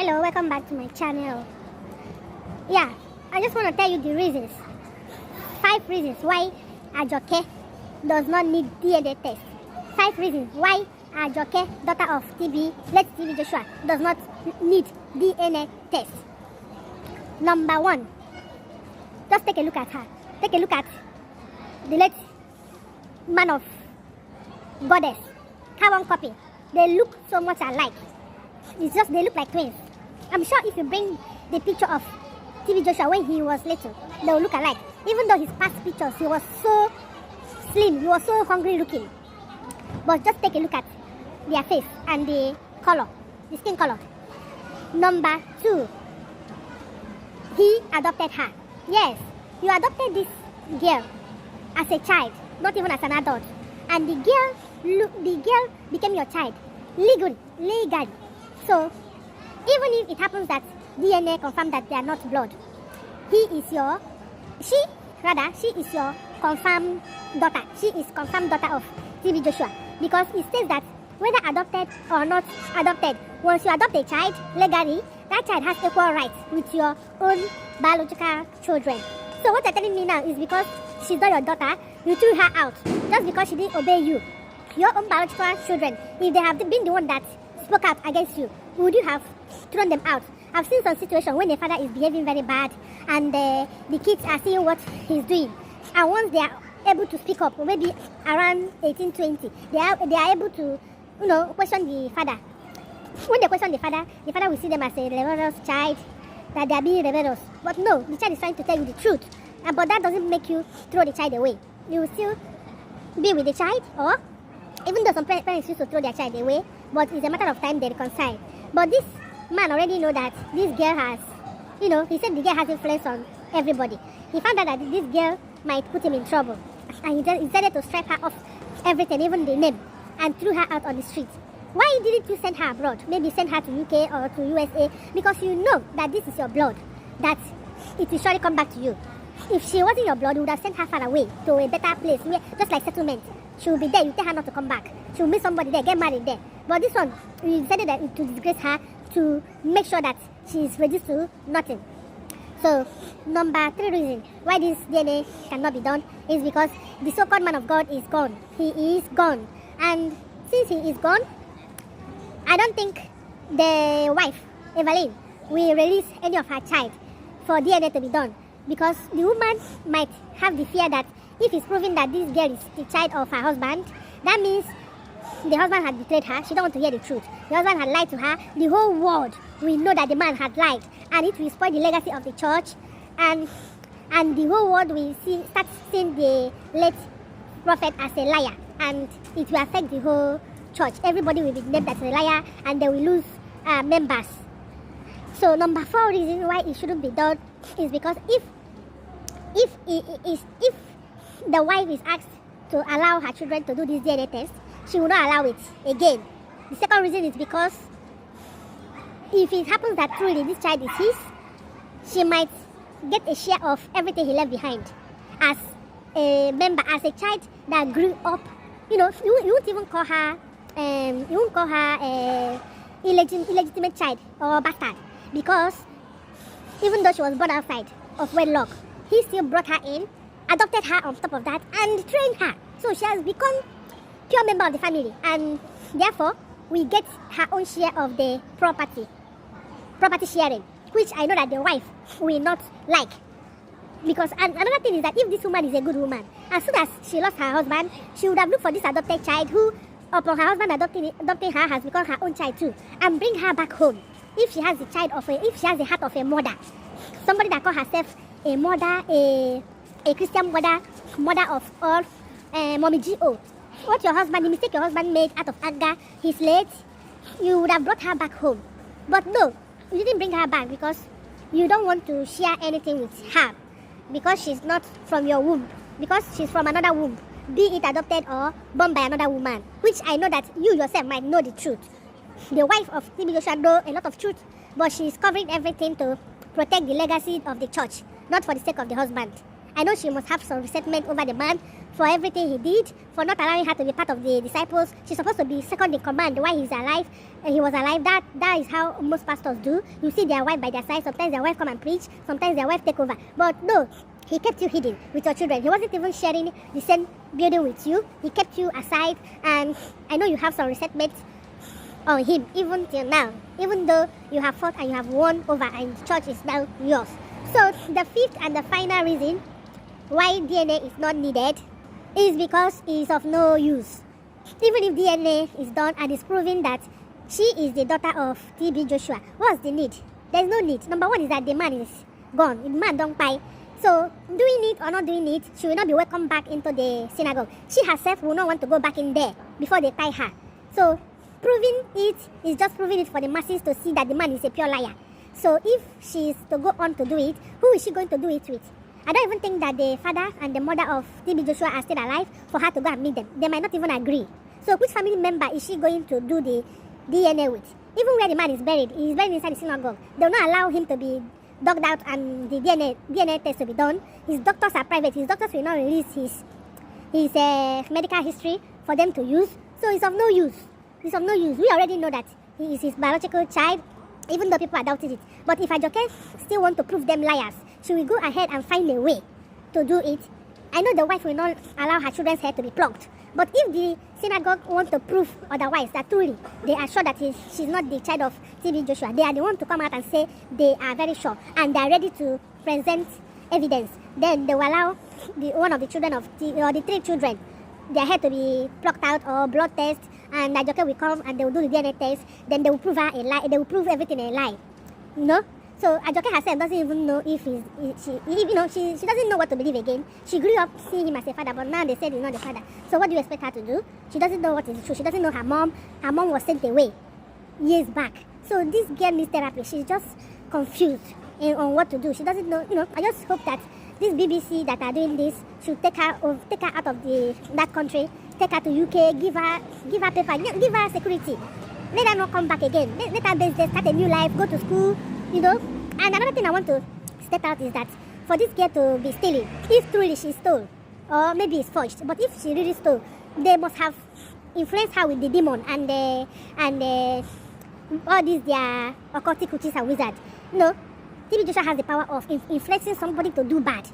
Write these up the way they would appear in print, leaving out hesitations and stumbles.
Hello, welcome back to my channel. Yeah, I just want to tell you the reasons. 5 reasons why Ajoke does not need DNA test. 5 reasons why Ajoke, daughter of late TB Joshua, does not need DNA test. Number 1, just take a look at her. Take a look at the late man of goddess. Carbon copy. They look so much alike. It's just they look like twins. I'm sure if you bring the picture of TB Joshua when he was little, they will look alike. Even though his past pictures, he was so slim, he was so hungry looking. But just take a look at their face and the color, the skin color. Number 2, he adopted her. Yes, you adopted this girl as a child, not even as an adult. And the girl became your child legally. So even if it happens that DNA confirms that they are not blood, she is your confirmed daughter. She is confirmed daughter of TB Joshua, because it says that whether adopted or not adopted, once you adopt a child legally, that child has equal rights with your own biological children. So what you're telling me now is because she's not your daughter, you threw her out just because she didn't obey you. Your own biological children, if they have been the one that spoke out against you, would you have thrown them out? I've seen some situations when the father is behaving very bad and the kids are seeing what he's doing. And once they are able to speak up, maybe around 18, 20, they are able to, question the father. When they question the father will see them as a rebellious child, that they are being rebellious. But no, the child is trying to tell you the truth. But that doesn't make you throw the child away. You will still be with the child, or even though some parents used to throw their child away, but it's a matter of time they reconcile. But this man already know that this girl has, he said the girl has influence on everybody. He found out that this girl might put him in trouble. And he decided to strip her off everything, even the name, and threw her out on the street. Why didn't you send her abroad? Maybe send her to UK or to USA, because you know that this is your blood, that it will surely come back to you. If she wasn't your blood, you would have sent her far away to a better place, where, just like settlement. She will be there, you tell her not to come back. She will meet somebody there, get married there. But this one, you decided that to disgrace her, to make sure that she is reduced to nothing. So, number 3 reason why this DNA cannot be done is because the so-called man of God is gone. He is gone. And since he is gone, I don't think the wife, Evelyn, will release any of her child for DNA to be done. Because the woman might have the fear that if it's proven that this girl is the child of her husband, that means the husband had betrayed her. She don't want to hear the truth. The husband had lied to her. The whole world will know that the man had lied, and it will spoil the legacy of the church, and the whole world will start seeing the late prophet as a liar, and it will affect the whole church. Everybody will be named as a liar, and they will lose members. So number 4 reason why it shouldn't be done is because if the wife is asked to allow her children to do this DNA test, she will not allow it again. The second reason is because if it happens that truly this child is his, she might get a share of everything he left behind as a member, as a child that grew up. You won't even call her a illegitimate child or bastard, because even though she was born outside of wedlock, he still brought her in, adopted her on top of that, and trained her. So she has become pure member of the family, and therefore we get her own share of the property sharing, which I know that the wife will not like. Because another thing is that if this woman is a good woman, as soon as she lost her husband, she would have looked for this adopted child who, upon her husband adopting her, has become her own child too, and bring her back home. If she has if she has the heart of a mother, somebody that calls herself a mother, a Christian mother of all, Mommy G.O. The mistake your husband made out of anger, he's late, you would have brought her back home. But no, you didn't bring her back because you don't want to share anything with her, because she's not from your womb, because she's from another womb, be it adopted or born by another woman, which I know that you yourself might know the truth. The wife of TB Joshua knows a lot of truth, but she's covering everything to protect the legacy of the church, not for the sake of the husband. I know she must have some resentment over the man for everything he did, for not allowing her to be part of the disciples. She's supposed to be second in command while he's alive. He was alive. That is how most pastors do. You see their wife by their side. Sometimes their wife come and preach. Sometimes their wife take over. But no, he kept you hidden with your children. He wasn't even sharing the same building with you. He kept you aside. And I know you have some resentment on him even till now. Even though you have fought and you have won over and the church is now yours. So the fifth and the final reason why DNA is not needed is because it is of no use. Even if DNA is done and it's proven that she is the daughter of TB Joshua, what's the need? There's no need. Number one is that the man is gone. The man don't buy. So doing it or not doing it, she will not be welcomed back into the synagogue. She herself will not want to go back in there before they tie her. So proving it is just proving it for the masses to see that the man is a pure liar. So if she is to go on to do it, who is she going to do it with? I don't even think that the father and the mother of TB Joshua are still alive for her to go and meet them. They might not even agree. So which family member is she going to do the DNA with? Even where the man is buried, he is buried inside the synagogue. They will not allow him to be dug out and the DNA test to be done. His doctors are private. His doctors will not release his medical history for them to use. So it's of no use. It's of no use. We already know that he is his biological child, even though people are doubting it. But if Ajoke still want to prove them liars, she will go ahead and find a way to do it. I know the wife will not allow her children's hair to be plucked. But if the synagogue want to prove otherwise, that truly they are sure that she's not the child of TB Joshua, they are the one to come out and say they are very sure and they are ready to present evidence, then they will allow one of the children of or the three children, their hair to be plucked out or blood test, and Ajoke will come and they will do the DNA test. Then they will prove her a lie. They will prove everything a lie. So Ajoke herself doesn't even know if she doesn't know what to believe again. She grew up seeing him as a father, but now they said he's not the father. So what do you expect her to do? She doesn't know what is true. She doesn't know her mom. Her mom was sent away years back. So this girl needs therapy. She's just confused on what to do. She doesn't know. I just hope that this BBC that are doing this should take her out of that country, take her to UK, give her paper, give her security. Let her not come back again. Let her start a new life, go to school. And another thing I want to step out is that for this girl to be stealing, if truly she stole, or maybe it's forged, but if she really stole, they must have influenced her with the demon and all these their occultic witches and wizards. TB Joshua has the power of influencing somebody to do bad,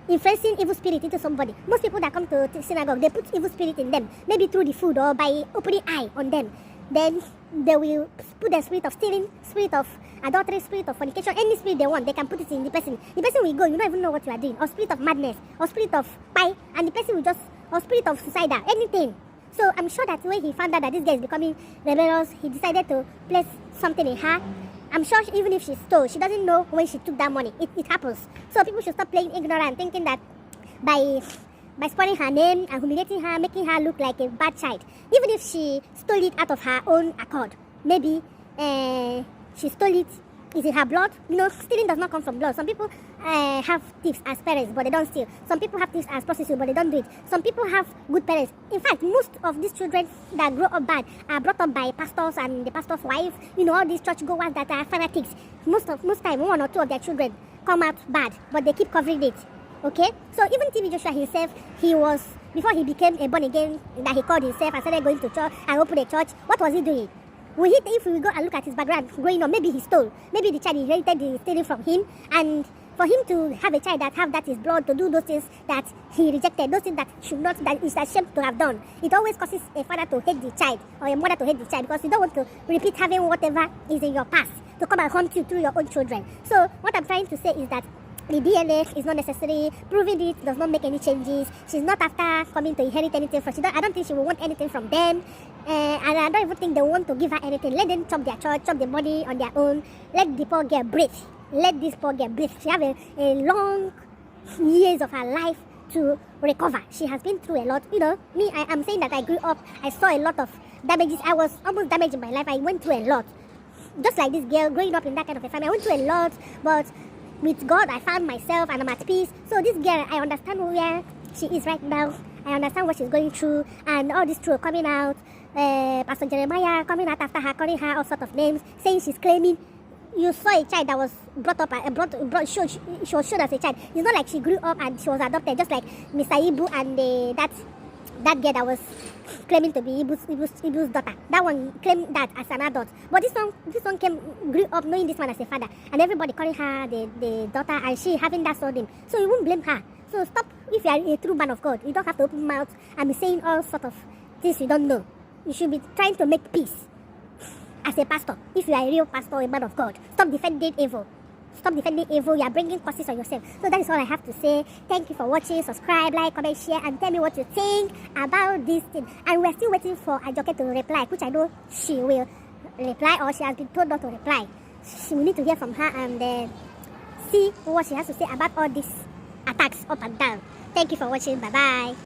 influencing evil spirit into somebody. Most people that come to the synagogue, they put evil spirit in them, maybe through the food or by opening eye on them. Then they will put the spirit of stealing, spirit of adultery, spirit of fornication, any spirit they want, they can put it in the person. The person will go, you don't even know what you are doing, or spirit of madness, or spirit of pie, and the person will just, or spirit of suicidal, anything. So I'm sure that when he found out that this guy is becoming rebellious, he decided to place something in her. I'm sure even if she stole, she doesn't know when she took that money. It happens. So people should stop playing ignorant, thinking that by spoiling her name and humiliating her, making her look like a bad child. Even if she stole it out of her own accord, maybe she stole it, is in her blood. Stealing does not come from blood. Some people have thieves as parents, but they don't steal. Some people have thieves as prostitutes, but they don't do it. Some people have good parents. In fact, most of these children that grow up bad are brought up by pastors and the pastor's wife. All these churchgoers that are fanatics. Most time, one or two of their children come out bad, but they keep covering it. Okay, so even TB Joshua himself, before he became a born again, that he called himself and started going to church and opened a church, what was he doing? If we go and look at his background growing up, maybe he stole, maybe the child inherited the stealing from him, and for him to have a child that his blood, to do those things that he rejected, those things that is ashamed to have done, it always causes a father to hate the child or a mother to hate the child, because you don't want to repeat having whatever is in your past to come and haunt you through your own children. So what I'm trying to say is that the DNA is not necessary. Proving it does not make any changes. She's not after coming to inherit anything from. I don't think she will want anything from them. And I don't even think they want to give her anything. Let them chop their church, chop the money on their own. Let the poor girl breathe. Let this poor girl breathe. She have a long years of her life to recover. She has been through a lot. Me, I'm saying that I grew up. I saw a lot of damages. I was almost damaged in my life. I went through a lot. Just like this girl, growing up in that kind of a family, I went through a lot, but with God, I found myself and I'm at peace. So this girl, I understand where she is right now. I understand what she's going through, and all this truth coming out. Pastor Jeremiah coming out after her, calling her all sorts of names, saying she's claiming. you saw a child that was brought up and she was shown as a child. It's not like she grew up and she was adopted, just like Mr. Ibu and that girl that was claiming to be Ibu's daughter. That one claimed that as an adult. But this one grew up knowing this man as a father, and everybody calling her the daughter, and she having that surname. So you won't blame her. So stop. If you are a true man of God, you don't have to open mouth and be saying all sort of things you don't know. You should be trying to make peace as a pastor. If you are a real pastor, a man of God, stop defending evil. Stop defending evil. You are bringing curses on yourself. So that is all I have to say. Thank you for watching. Subscribe, like, comment, share, and tell me what you think about this thing. And we're still waiting for Ajoke to reply, which I know she will reply, or she has been told not to reply. We need to hear from her and see what she has to say about all these attacks up and down. Thank you for watching. Bye bye.